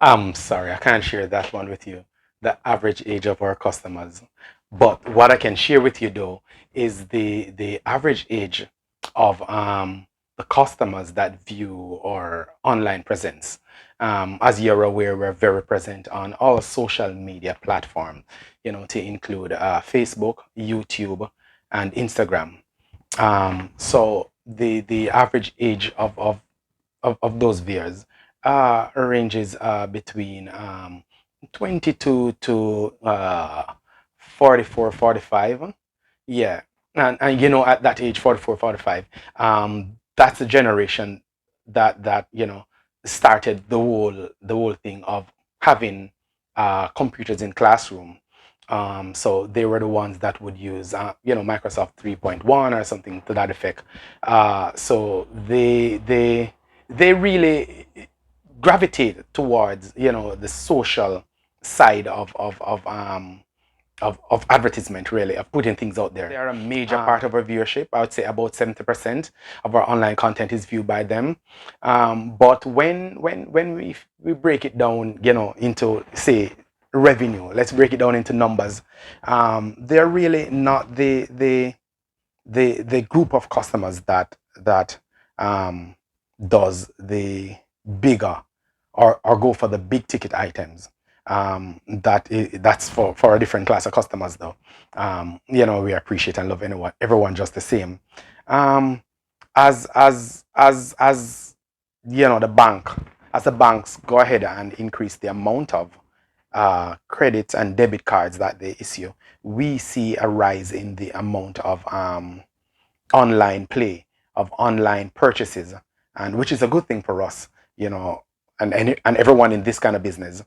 I'm sorry, I can't share that one with you, the average age of our customers. But what I can share with you though is the average age of the customers that view our online presence. As you're aware, we're very present on all social media platforms, to include Facebook, YouTube, and Instagram. So the average age of those viewers ranges between 22 to 44, 45. Yeah. And at that age, 44, 45, that's a generation that started the whole thing of having computers in classroom. So they were the ones that would use Microsoft 3.1 or something to that effect. So they really gravitate towards the social side of advertisement, really, of putting things out there. They are a major part of our viewership. I would say about 70% of our online content is viewed by them. But when we break it down, into, say, revenue, let's break it down into numbers. They're really not the group of customers that does the bigger or go for the big ticket items. That's for a different class of customers though. We appreciate and love everyone just the same. Um, as the bank, as the banks go ahead and increase the amount of credit and debit cards that they issue, we see a rise in the amount of online play, of online purchases, and which is a good thing for us, and everyone in this kind of business.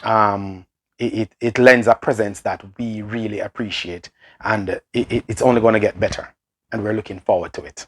um, it lends a presence that we really appreciate, and it's only going to get better, and we're looking forward to it.